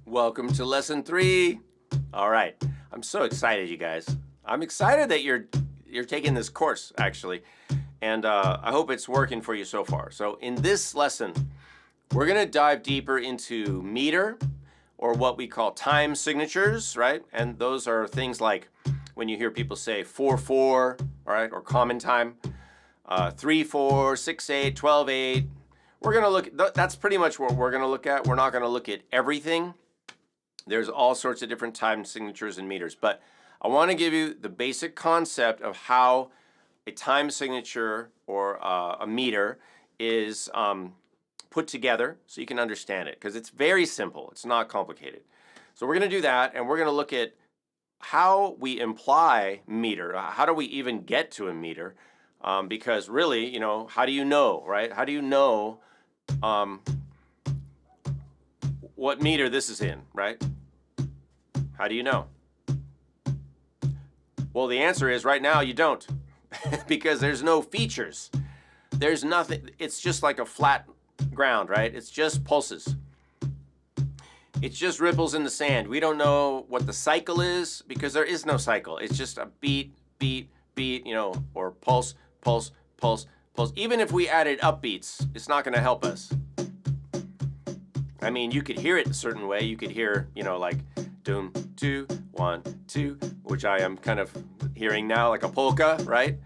Welcome to lesson 3. All right, I'm so excited, you guys. I'm excited that you're taking this course, actually, and I hope it's working for you so far. So in this lesson, we're gonna dive deeper into meter, or what we call time signatures, right? And those are things like when you hear people say 4/4, all right, or common time, 3/4, 6/8, 12/8. We're gonna look. That's pretty much what we're gonna look at. We're not gonna look at everything. There's all sorts of different time signatures and meters, but I want to give you the basic concept of how a time signature or a meter is put together so you can understand it, because it's very simple. It's not complicated. So we're going to do that, and we're going to look at how we imply meter. How do we even get to a meter? Because really, you know, how do you know, right? How do you know what meter this is in, right? How do you know? Well, the answer is right now you don't, because there's no features. There's nothing. It's just like a flat ground, right? It's just pulses. It's just ripples in the sand. We don't know what the cycle is because there is no cycle. It's just a beat, beat, beat, you know, or pulse, pulse, pulse, pulse. Even if we added upbeats, it's not going to help us. I mean, you could hear it a certain way. You could hear, you know, like doom, 2, 1, 2, which I am kind of hearing now, like a polka, right?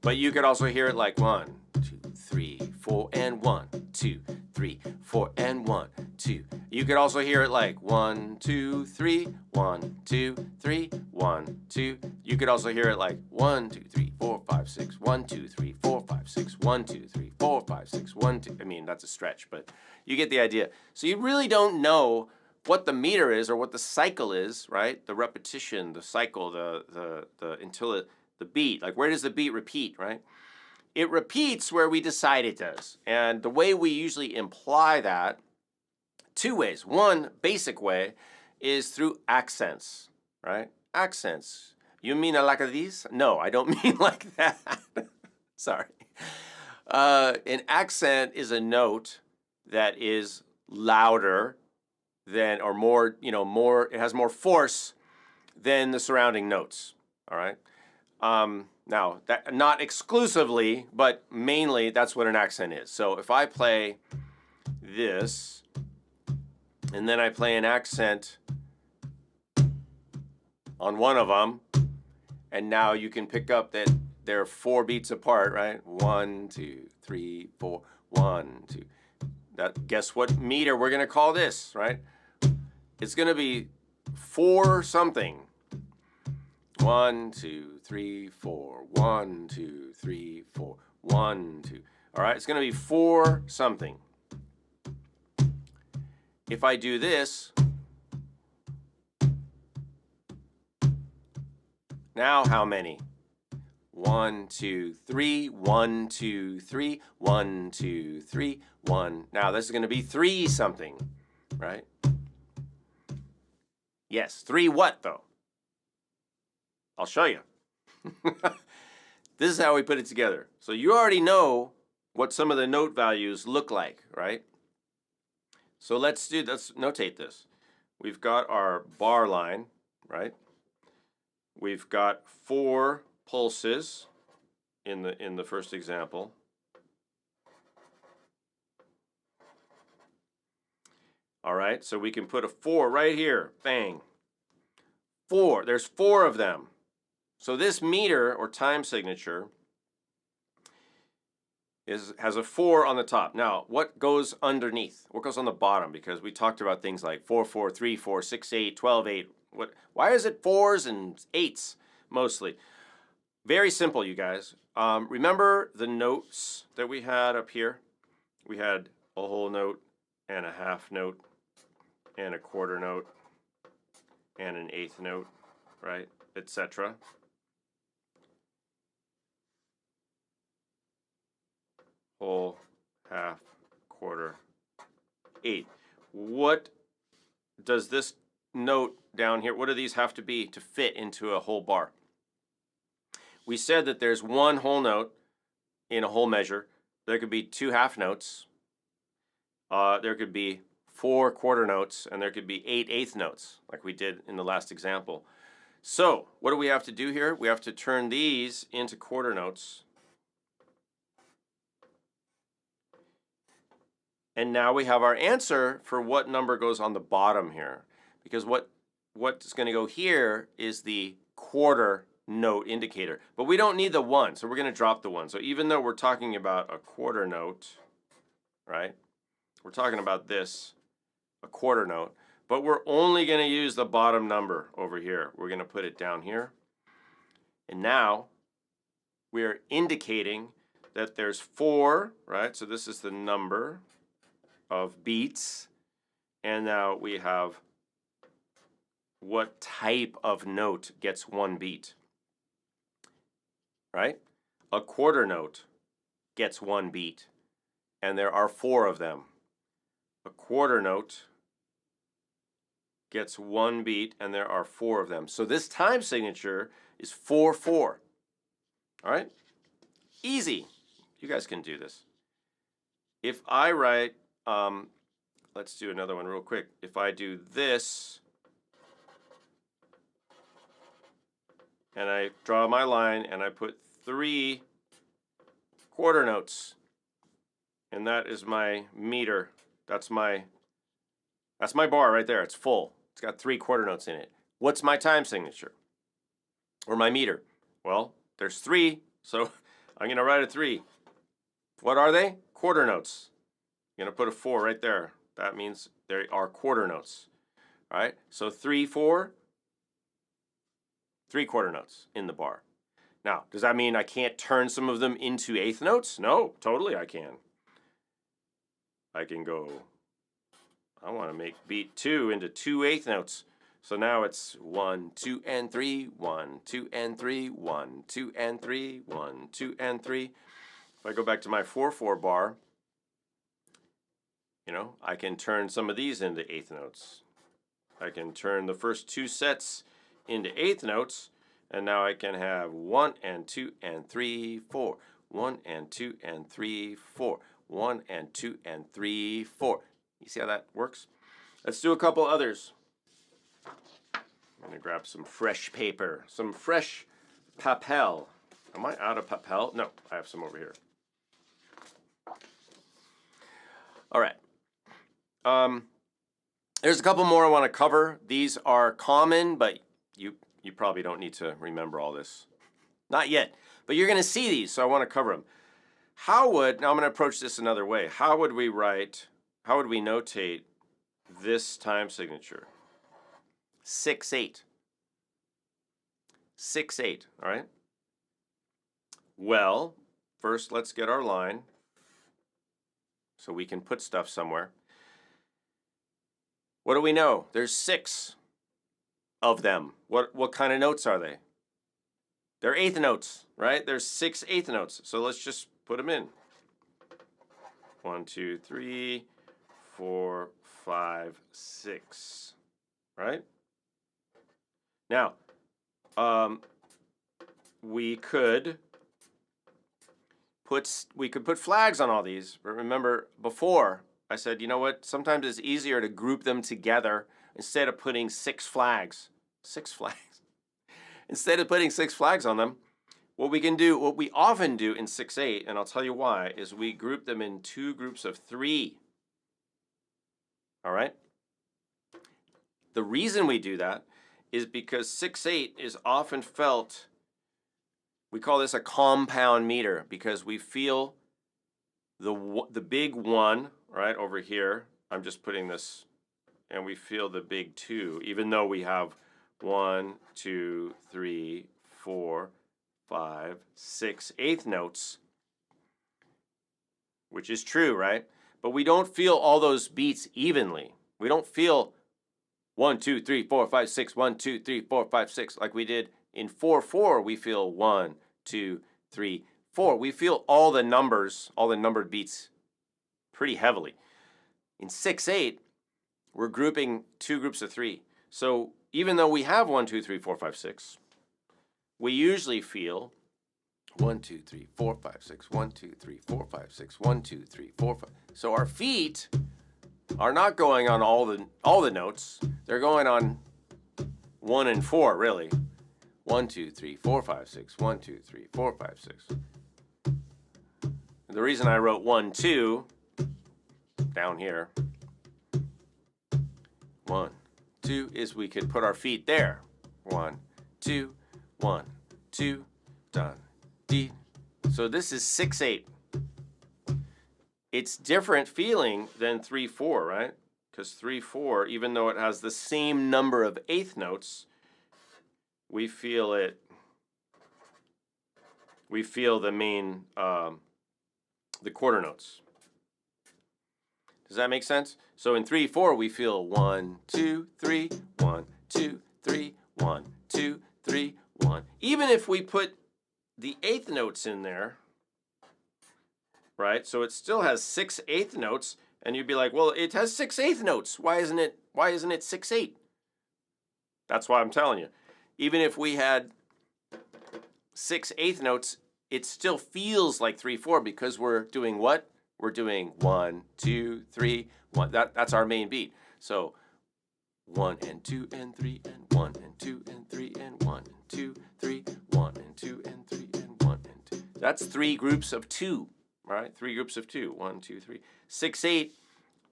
But you could also hear it like 1, 2, 3, 4, and 1, 2, 3, 4, and 1, 2. You could also hear it like 1, 2, 3, 1, 2, 3, 1, 2. You could also hear it like 1, 2, 3, 4, 5, 6, 1, 2, 3, 4, 5, 6, 1, 2, 3, 4, 5, 6, 1, 2. I mean, that's a stretch, but you get the idea. So you really don't know what the meter is or what the cycle is, right? The repetition, the cycle, the beat. Like, where does the beat repeat, right? It repeats where we decide it does. And the way we usually imply that, 2 ways. One basic way is through accents, right? Accents. You mean like this? No, I don't mean like that. Sorry. An accent is a note that is louder than, or more, you know, more, it has more force than the surrounding notes, all right? Now, that, not exclusively, but mainly that's what an accent is. So if I play this, and then I play an accent on one of them, and now you can pick up that they're 4 beats apart, right? 1, 2, 3, 4, 1, 2. That, guess what meter we're gonna call this, right? It's gonna be 4 something. 1, 2, 3, 4. 1, 2, 3, 4. 1, 2. All right, it's gonna be 4 something. If I do this, now how many? 1, 2, 3, 1, 2, 3, 1, 2, 3, 1. Now this is going to be 3 something, right? Yes, 3 what though? I'll show you. This is how we put it together. So you already know what some of the note values look like, right? So let's notate this. We've got our bar line, right? We've got 4 pulses in the first example. All right, so we can put a 4 right here. Bang. 4. There's 4 of them. So this meter or time signature has a 4 on the top. Now, what goes underneath? What goes on the bottom? Because we talked about things like 4, 4, 3, 4, 6, 8, 12, 8. Why is it 4s and 8s mostly? Very simple, you guys. Remember the notes that we had up here? We had a whole note and a half note and a quarter note and an eighth note, right? Etc. Whole, half, quarter, 8. What does this note down here, what do these have to be to fit into a whole bar? We said that there's 1 whole note in a whole measure. There could be 2 half notes. There could be 4 quarter notes, and there could be 8 eighth notes, like we did in the last example. So what do we have to do here? We have to turn these into quarter notes. And now we have our answer for what number goes on the bottom here. Because what's going to go here is the quarter note indicator. But we don't need the 1, so we're going to drop the 1. So even though we're talking about a quarter note, right? We're talking about this, a quarter note. But we're only going to use the bottom number over here. We're going to put it down here. And now we're indicating that there's 4, right? So this is the number of beats. And now we have what type of note gets 1 beat, right? A quarter note gets 1 beat. And there are 4 of them. A quarter note gets 1 beat, and there are 4 of them. So this time signature is 4/4. All right? Easy. You guys can do this. If I write, let's do another one real quick. If I do this, and I draw my line, and I put 3 quarter notes, and that is my meter. That's my bar right there. It's full. It's got 3 quarter notes in it. What's my time signature? Or my meter? Well, there's 3, so I'm going to write a 3. What are they? Quarter notes. I'm going to put a 4 right there. That means there are quarter notes. All right? So 3, 4, 3 quarter notes in the bar. Now, does that mean I can't turn some of them into eighth notes? No, totally I can. I can go, I want to make beat 2 into 2 eighth notes. So now it's 1, 2, and 3, 1, 2, and 3, 1, 2, and 3, 1, 2, and 3. If I go back to my 4/4 bar, you know, I can turn some of these into eighth notes. I can turn the first 2 sets into eighth notes, and now I can have 1 and 2 and 3, 4, 1 and 2 and 3, 4, 1 and 2 and 3, 4. You see how that works? Let's do a couple others. I'm going to grab some fresh paper, some fresh papel. Am I out of papel? No, I have some over here. All right. There's a couple more I want to cover. These are common, but you probably don't need to remember all this. Not yet, but you're going to see these, so I want to cover them. Now I'm going to approach this another way. How would we notate this time signature? 6/8. 6/8, all right? Well, first let's get our line so we can put stuff somewhere. What do we know? There's 6 of them. What kind of notes are they? They're eighth notes, right? There's 6 eighth notes. So let's just put them in. 1, 2, 3, 4, 5, 6, right? Now, we could put flags on all these. But remember, before I said, you know what? Sometimes it's easier to group them together instead of putting 6 flags. 6 flags. Instead of putting 6 flags on them, what we often do in 6/8, and I'll tell you why, is we group them in 2 groups of 3. All right? The reason we do that is because 6/8 is often felt, we call this a compound meter, because we feel the big 1, right, over here. I'm just putting this, and we feel the big 2, even though we have 1, 2, 3, 4, 5, 6 eighth notes, which is true, right? But we don't feel all those beats evenly. We don't feel 1, 2, 3, 4, 5, 6, 1, 2, 3, 4, 5, 6, like we did in 4/4. We feel 1, 2, 3, 4. We feel all the numbers, all the numbered beats pretty heavily. In 6/8, we're grouping 2 groups of 3. So even though we have 1, 2, 3, 4, 5, 6, we usually feel 1, 2, 3, 4, 5, 6, 1, 2, 3, 4, 5, 6, 1, 2, 3, 4, 5. So our feet are not going on all the notes. They're going on 1 and 4, really. 1, 2, 3, 4, 5, 6. 1, 2, 3, 4, 5, 6. The reason I wrote 1, 2 down here, 1, 2, is we could put our feet there. 1, 2, 1, 2, dun, dee. So this is 6/8. It's different feeling than 3/4, right? Because 3/4, even though it has the same number of eighth notes, we feel it. We feel the main, the quarter notes. Does that make sense? So in 3/4, we feel 1, 2, 3, 1, 2, 3, 1, 2, 3, 1. Even if we put the eighth notes in there, right? So it still has 6/8 notes, and you'd be like, well, it has 6/8 notes. Why isn't it 6/8? That's why I'm telling you. Even if we had 6/8 notes, it still feels like 3/4 because we're doing what? We're doing 1, 2, 3, 1. That's our main beat. So 1 and 2 and 3 and 1 and 2 and 3 and 1 and 2, 3, 1 and 2 and 3 and 1 and 2. That's 3 groups of 2, right? 3 groups of 2. 1, 2, 3. 6/8,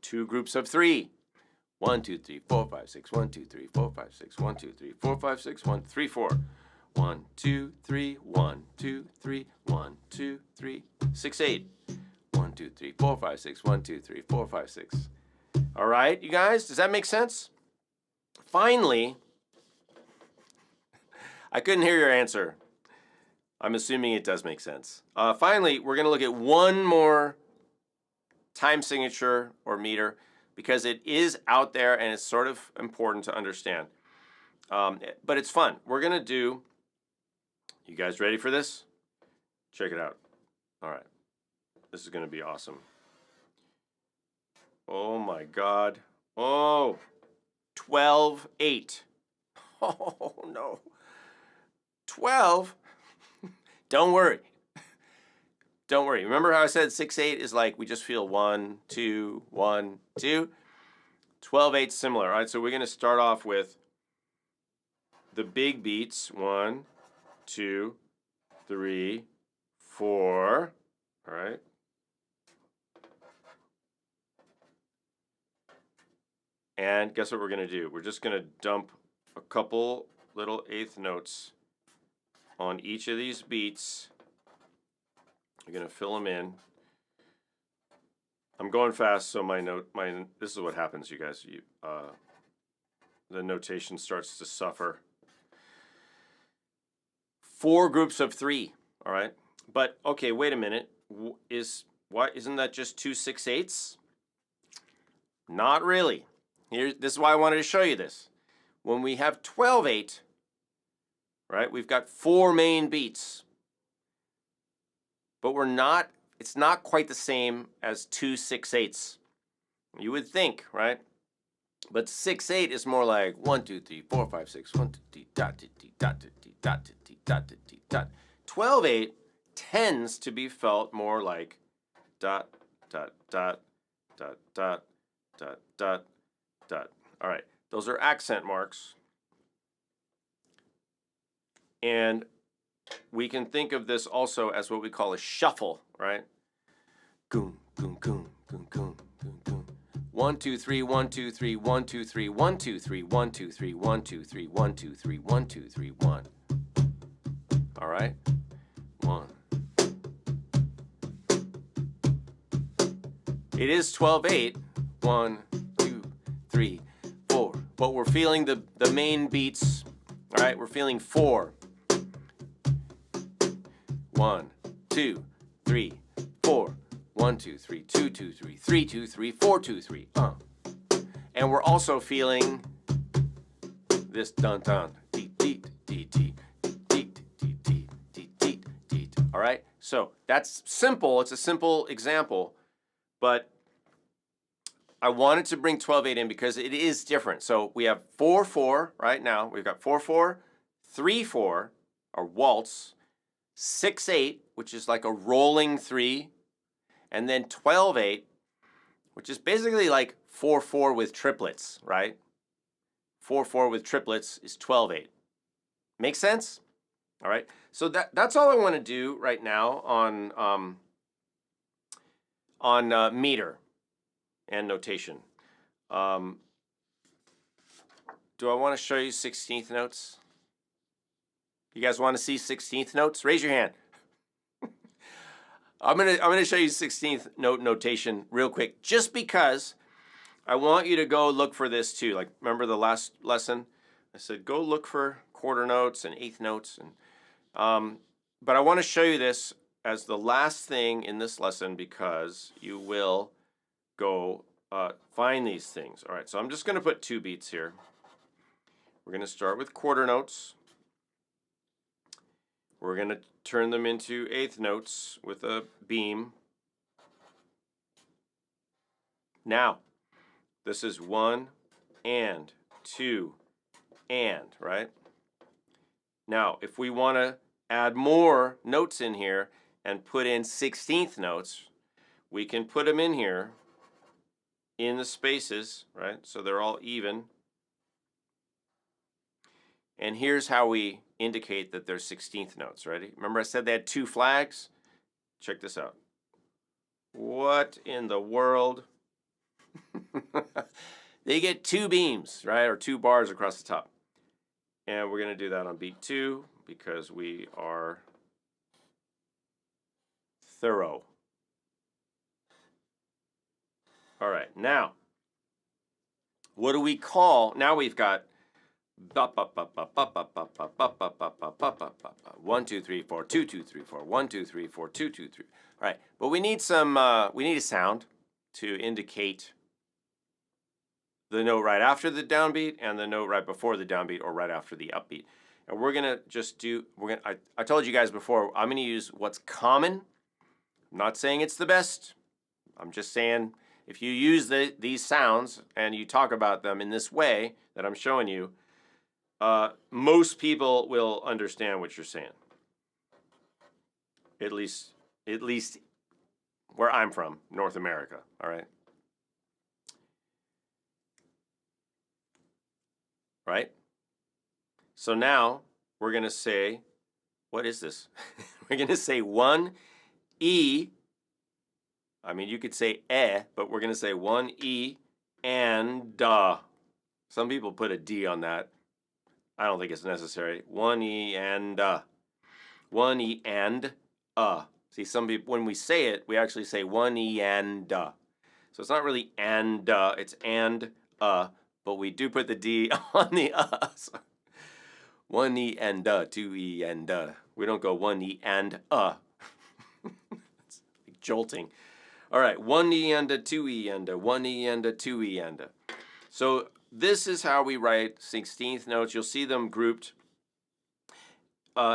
2 groups of 3. 1, 2, 3, 4, 5, 6. 1, 2, 3, 4, 5, 6. 1, 2, 3, 4, 5, 6. 1, 3, 4. 1, 2, 3, 1, 2, 3, 1, 2, 3, 6/8. 1, 2, 3, 4, 5, 6. 1, 2, 3, 4, 5, 6. All right, you guys, does that make sense? Finally, I couldn't hear your answer. I'm assuming it does make sense. Finally, we're going to look at one more time signature or meter because it is out there and it's sort of important to understand. But it's fun. We're going to do, you guys ready for this? Check it out. All right. This is going to be awesome. Oh my God. Oh, 12/8. Oh no. 12? Don't worry. Don't worry. Remember how I said 6/8 is like we just feel 1, 2, 1, 2? 12/8 similar. All right, so we're going to start off with the big beats. 1, 2, 3, 4. All right. And guess what we're going to do? We're just going to dump a couple little eighth notes on each of these beats. You're going to fill them in. I'm going fast, so this is what happens, you guys. The notation starts to suffer. 4 groups of 3, all right? But, okay, wait a minute. Isn't that just 2 6/8s? Not really. This is why I wanted to show you this. When we have 12/8, right, we've got 4 main beats. But it's not quite the same as 2 6/8s. You would think, right? But 6/8 is more like 1, 2, 3, 4, 5, 6. 1, 2, 3, dot, dot, dot, dot, dot, dot, dot. 12/8 tends to be felt more like dot, dot, dot, dot, dot, dot, dot, dot. All right, those are accent marks. And we can think of this also as what we call a shuffle, right? Goom, goom, goom, goom, goom, goom, goom. 1, 2, 3, 1, 2, 3, 1, 2, 3, 1, 2, 3, 1, 2, 3, 1, 2, 3, 1, 2, 3, 1, 2, 3, 1. All right? 1. It is 12/8. 1, 2, 3, 4. But we're feeling the main beats. All right, we're feeling 4. 1, 2, 3, 4. 1, 2, 3, 2, 2, 3, 3, 2, 3, 4, 2, 3. And we're also feeling this dun dun. Deet, deet, deet, deet, deet, deet, deet, deet, deet, deet. All right? So that's simple. It's a simple example. But I wanted to bring 12/8 in because it is different. So we have 4/4 right now. We've got 4/4, 3/4, or waltz, 6/8, which is like a rolling 3, and then 12/8, which is basically like 4/4 with triplets, right? 4/4 with triplets is 12/8. Make sense? All right. So that's all I want to do right now on meter and notation. Do I want to show you 16th notes? You guys want to see 16th notes? Raise your hand. I'm gonna show you 16th note notation real quick, just because I want you to go look for this too. Like, remember the last lesson? I said go look for quarter notes and eighth notes, and but I want to show you this as the last thing in this lesson because you will go find these things. All right, so I'm just going to put 2 beats here. We're going to start with quarter notes. We're going to turn them into eighth notes with a beam. Now, this is 1 and 2 and, right? Now, if we want to add more notes in here and put in 16th notes, we can put them in here in the spaces, right? So they're all even. And here's how we indicate that they're 16th notes. Ready? Remember I said they had 2 flags? Check this out. What in the world? They get 2 beams, right? Or 2 bars across the top. And we're going to do that on beat 2 because we are thorough. All right, now, what do we call? Now we've got 1, 2, 3, 4, 2, 2, 3, 4, 1, 2, 3, 4, 2, 2, 3. All right, but we need some. We need a sound to indicate the note right after the downbeat and the note right before the downbeat or right after the upbeat. And we're gonna just do. I told you guys before. I'm gonna use what's common. I'm not saying it's the best. I'm just saying if you use these sounds and you talk about them in this way that I'm showing you, most people will understand what you're saying. At least where I'm from, North America. All right. Right? So now we're going to say, what is this? We're going to say 1 E. I mean, you could say but we're going to say 1 E and da. Some people put a D on that. I don't think it's necessary. 1 E and 1 E and See, some people, when we say it, we actually say 1 E and So it's not really and it's and but we do put the D on the So 1 E and 2 E and We don't go 1 E and It's like jolting. All right, 1 E and 2 E and 1 E and 2 E and So this is how we write 16th notes. You'll see them grouped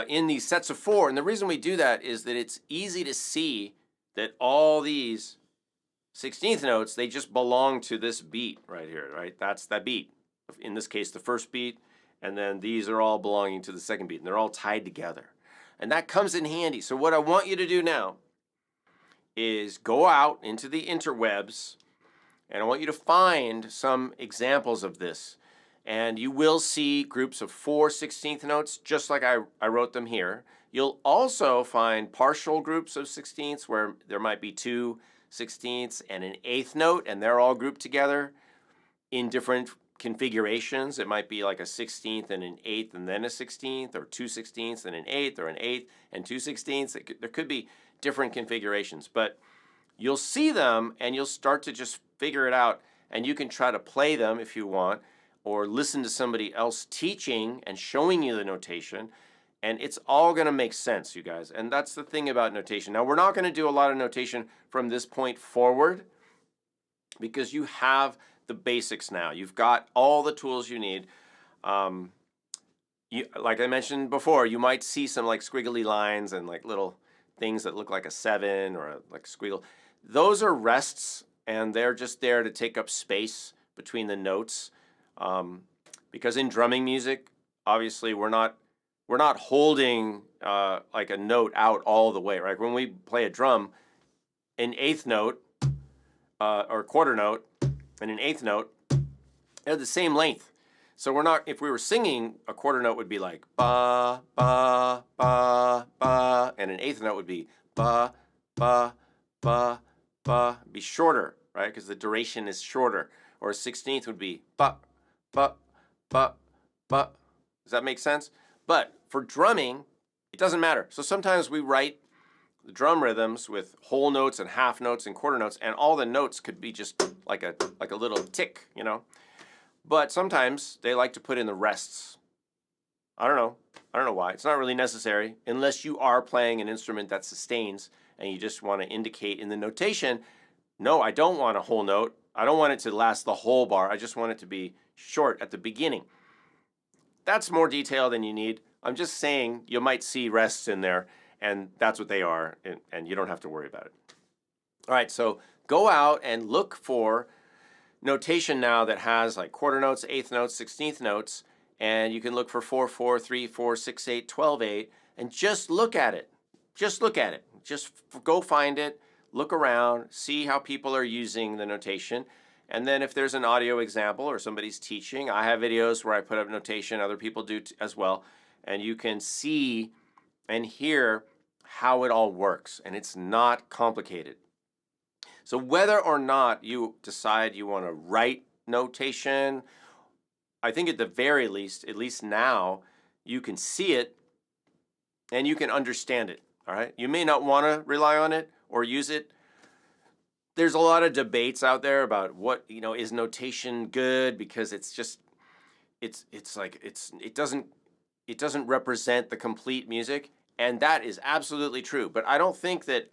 in these sets of 4. And the reason we do that is that it's easy to see that all these 16th notes, they just belong to this beat right here, right? That's that beat. In this case, the first beat. And then these are all belonging to the second beat. And they're all tied together. And that comes in handy. So what I want you to do now is go out into the interwebs. And I want you to find some examples of this. And you will see groups of 4 16th notes, just like I wrote them here. You'll also find partial groups of 16ths where there might be 2 16ths and an 8th note, and they're all grouped together in different configurations. It might be like a 16th and an 8th and then a 16th, or 2 16ths and an 8th, or an 8th and 2 16ths. There could be different configurations, but you'll see them and you'll start to just figure it out, and you can try to play them if you want, or listen to somebody else teaching and showing you the notation, and it's all going to make sense, you guys. And that's the thing about notation. Now, we're not going to do a lot of notation from this point forward because you have the basics now. You've got all the tools you need. Like I mentioned before, you might see some like squiggly lines and like little things that look like a 7 or like a squiggle. Those are rests, and they're just there to take up space between the notes. Because in drumming music, obviously we're not holding like a note out all the way, right? When we play a drum, an 8th note or quarter note and an eighth note, they're the same length. So we're not, if we were singing, a quarter note would be like ba, ba, ba, ba, and an eighth note would be ba, ba, ba, ba, be shorter, right? Because the duration is shorter. Or a 16th would be ba, ba, ba, ba. Does that make sense? But for drumming, it doesn't matter. So sometimes we write the drum rhythms with whole notes and half notes and quarter notes, and all the notes could be just like a little tick, you know? But sometimes they like to put in the rests. I don't know why. It's not really necessary unless you are playing an instrument that sustains and you just want to indicate in the notation, no, I don't want a whole note. I don't want it to last the whole bar. I just want it to be short at the beginning. That's more detail than you need. I'm just saying you might see rests in there, and that's what they are, and you don't have to worry about it. All right, so go out and look for notation now that has like quarter notes, eighth notes, 16th notes, and you can look for 4/4, 3/4, 6/8, 12/8, and just look at it. Just look at it. Just go find it, look around, see how people are using the notation, and then if there's an audio example or somebody's teaching, I have videos where I put up notation, other people do as well, and you can see and hear how it all works, and it's not complicated. So whether or not you decide you want to write notation, I think at the very least, at least now, you can see it and you can understand it, all right? You may not want to rely on it or use it. There's a lot of debates out there about what, you know, is notation good, because it's just, it doesn't represent the complete music, and that is absolutely true. But I don't think that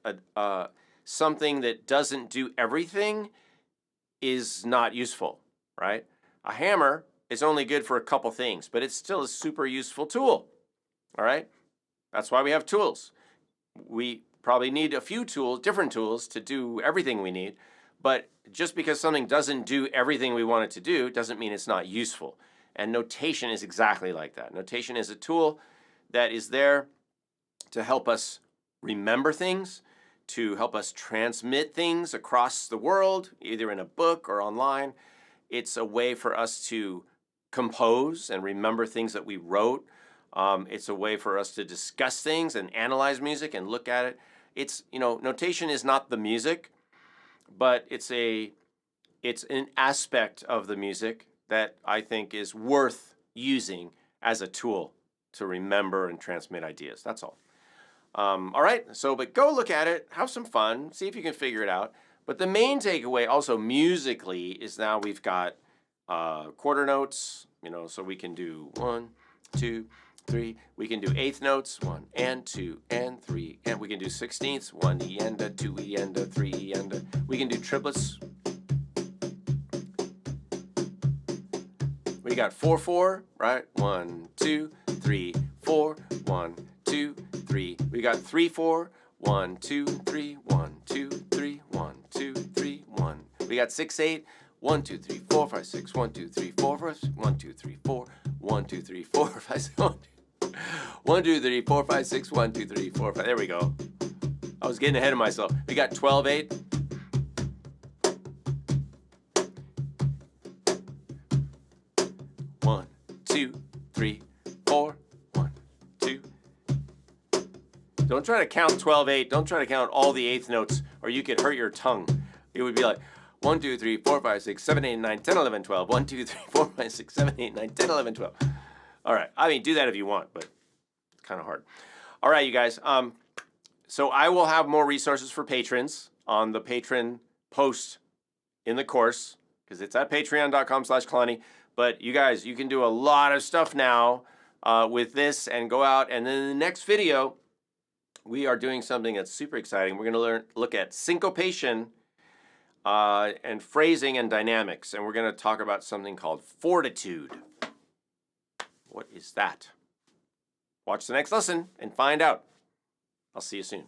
something that doesn't do everything is not useful, right? A hammer is only good for a couple things, but it's still a super useful tool, all right? That's why we have tools. We probably need a few tools, different tools, to do everything we need, but just because something doesn't do everything we want it to do doesn't mean it's not useful. And notation is exactly like that. Notation is a tool that is there to help us remember things, to help us transmit things across the world, either in a book or online. It's a way for us to compose and remember things that we wrote. It's a way for us to discuss things and analyze music and look at it. It's, you know, notation is not the music, but it's an aspect of the music that I think is worth using as a tool to remember and transmit ideas. That's all. All right, but go look at it, have some fun, see if you can figure it out. But the main takeaway also musically is now we've got quarter notes, you know, so we can do 1, 2, 3. We can do eighth notes, 1 and 2 and 3, and we can do 16ths, 1 E and a 2 E and a 3 E and a. We can do triplets. We got 4/4, right? 1, 2, 3, 4, 1, 2, 3. We got 3/4, 1, 2, 3, 1, 2, 3, 1, 2, 3, 1. We got 6/8, 1, 2, 3, 4, 5, 6, 1, 2, 3, 4, 1, 2, 3, 4, 1, 2, 3, 4, 5, 6, 1, 2, 3, 4, 5, 6, 1, 2, 3, 4, 5. There we go. I was getting ahead of myself. We got 12/8. One, 2, 3, 4, 1, 2. Don't try to count 12/8. Don't try to count all the eighth notes, or you could hurt your tongue. It would be like 1, 2, 3, 4, 5, 6, 7, 8, 9, 10, 11, 12. 1, 2, 3, 4, 5, 6, 7, 8, 9, 10, 11, 12. All right. I mean, do that if you want, but it's kind of hard. All right, you guys. So I will have more resources for patrons on the patron post in the course, because it's at patreon.com/Kalani. But you guys, you can do a lot of stuff now with this and go out. And then in the next video, we are doing something that's super exciting. We're going to look at syncopation and phrasing and dynamics. And we're going to talk about something called fortitude. What is that? Watch the next lesson and find out. I'll see you soon.